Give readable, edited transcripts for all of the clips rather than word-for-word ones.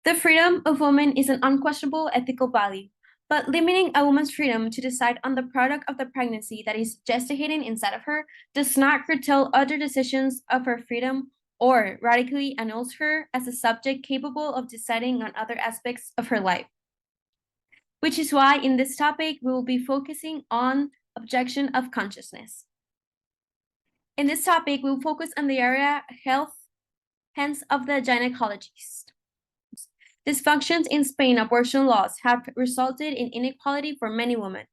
The freedom of women is an unquestionable ethical value, but limiting a woman's freedom to decide on the product of the pregnancy that is gestating inside of her does not curtail other decisions of her freedom or radically annuls her as a subject capable of deciding on other aspects of her life. Which is why in this topic, we will be focusing on objection of consciousness. In this topic, we will focus on the area health, hence of the gynecologist. Dysfunctions in Spain abortion laws have resulted in inequality for many women.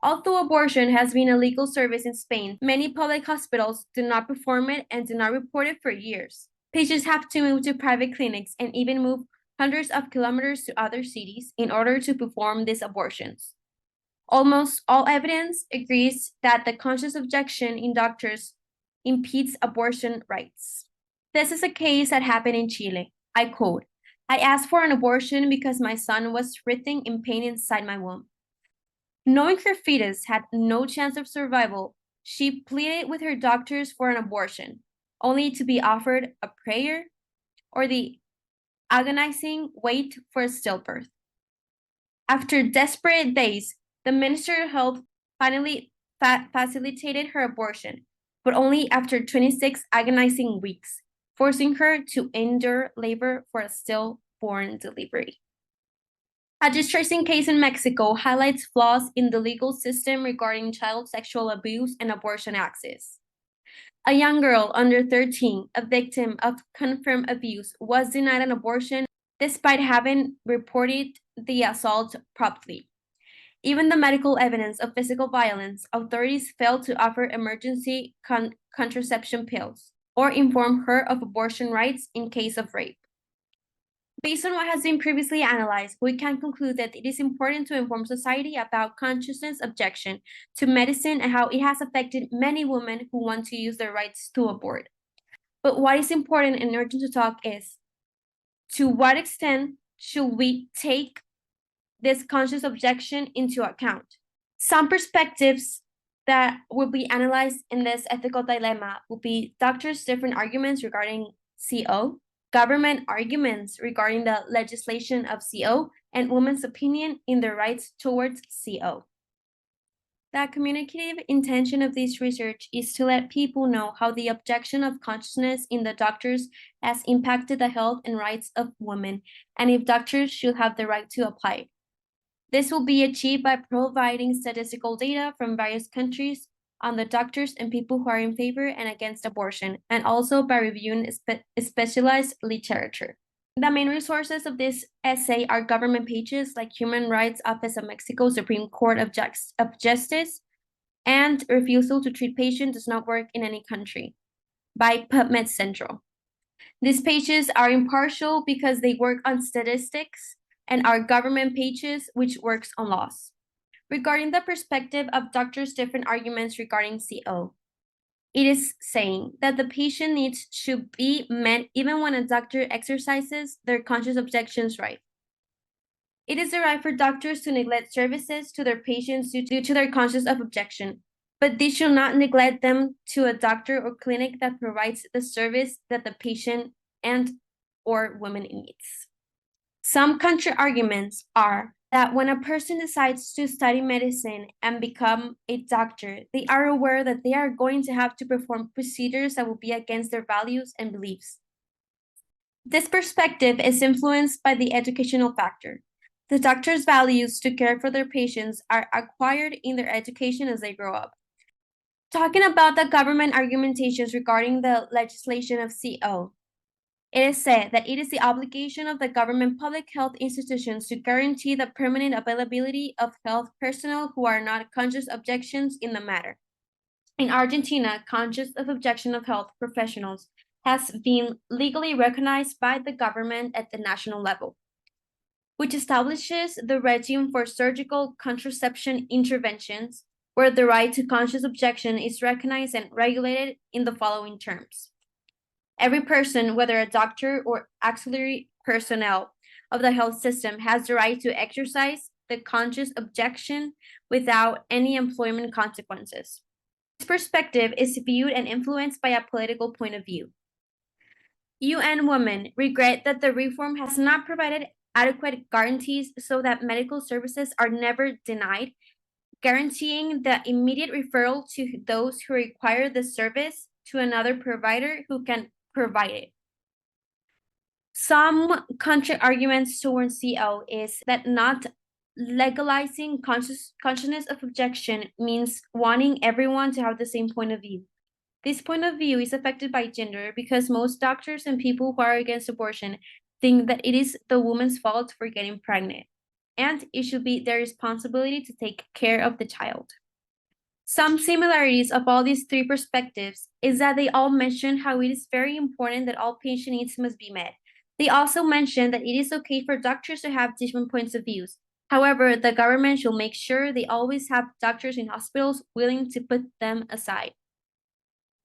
Although abortion has been a legal service in Spain, many public hospitals do not perform it and do not report it for years. Patients have to move to private clinics and even move hundreds of kilometers to other cities in order to perform these abortions. Almost all evidence agrees that the conscious objection in doctors impedes abortion rights. This is a case that happened in Chile. I quote, "I asked for an abortion because my son was writhing in pain inside my womb. Knowing her fetus had no chance of survival, she pleaded with her doctors for an abortion, only to be offered a prayer or the agonizing wait for a stillbirth. After desperate days, the Minister of Health finally facilitated her abortion, but only after 26 agonizing weeks, forcing her to endure labor for a stillborn delivery." A distressing case in Mexico highlights flaws in the legal system regarding child sexual abuse and abortion access. A young girl under 13, a victim of confirmed abuse, was denied an abortion despite having reported the assault promptly. Even the medical evidence of physical violence, authorities failed to offer emergency contraception pills or inform her of abortion rights in case of rape. Based on what has been previously analyzed, we can conclude that it is important to inform society about consciousness objection to medicine and how it has affected many women who want to use their rights to abort. But what is important and urgent to talk is, to what extent should we take this conscious objection into account? Some perspectives that will be analyzed in this ethical dilemma will be doctors' different arguments regarding CO, government arguments regarding the legislation of CO, and women's opinion in their rights towards CO. The communicative intention of this research is to let people know how the objection of consciousness in the doctors has impacted the health and rights of women, and if doctors should have the right to apply it. This will be achieved by providing statistical data from various countries on the doctors and people who are in favor and against abortion, and also by reviewing specialized literature. The main resources of this essay are government pages like Human Rights Office of Mexico, Supreme Court of Justice, and Refusal to Treat Patient Does Not Work in Any Country by PubMed Central. These pages are impartial because they work on statistics and are government pages which works on laws. Regarding the perspective of doctors' different arguments regarding CO, it is saying that the patient needs should be met even when a doctor exercises their conscious objections right. It is the right for doctors to neglect services to their patients due to their conscious of objection, but they should not neglect them to a doctor or clinic that provides the service that the patient and or woman needs. Some counter arguments are that when a person decides to study medicine and become a doctor, they are aware that they are going to have to perform procedures that will be against their values and beliefs. This perspective is influenced by the educational factor. The doctor's values to care for their patients are acquired in their education as they grow up. Talking about the government argumentations regarding the legislation of CO, it is said that it is the obligation of the government public health institutions to guarantee the permanent availability of health personnel who are not conscious objections in the matter. In Argentina, conscious of objection of health professionals has been legally recognized by the government at the national level, which establishes the regime for surgical contraception interventions, where the right to conscious objection is recognized and regulated in the following terms. Every person, whether a doctor or auxiliary personnel of the health system, has the right to exercise the conscious objection without any employment consequences. This perspective is viewed and influenced by a political point of view. UN Women regret that the reform has not provided adequate guarantees so that medical services are never denied, guaranteeing the immediate referral to those who require the service to another provider who can provide it. Some counter arguments towards CO is that not legalizing consciousness of objection means wanting everyone to have the same point of view. This point of view is affected by gender because most doctors and people who are against abortion think that it is the woman's fault for getting pregnant, and it should be their responsibility to take care of the child. Some similarities of all these three perspectives is that they all mention how it is very important that all patient needs must be met. They also mention that it is okay for doctors to have different points of views. However, the government should make sure they always have doctors in hospitals willing to put them aside.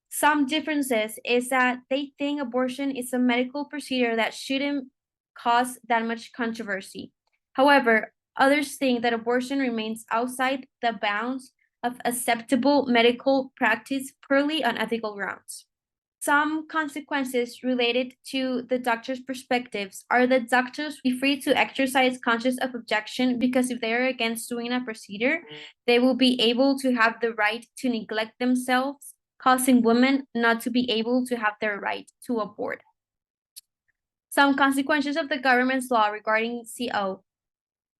Some differences is that they think abortion is a medical procedure that shouldn't cause that much controversy. However, others think that abortion remains outside the bounds of acceptable medical practice purely on ethical grounds. Some consequences related to the doctor's perspectives are that doctors be free to exercise conscious of objection because if they are against doing a procedure, they will be able to have the right to neglect themselves, causing women not to be able to have their right to abort. Some consequences of the government's law regarding CO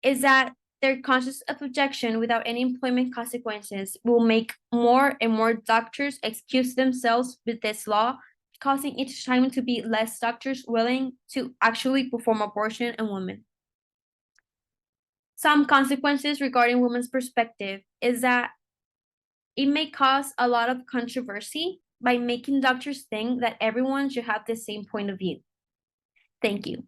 is that their conscious of objection without any employment consequences will make more and more doctors excuse themselves with this law, causing each time to be less doctors willing to actually perform abortion on women. Some consequences regarding women's perspective is that it may cause a lot of controversy by making doctors think that everyone should have the same point of view. Thank you.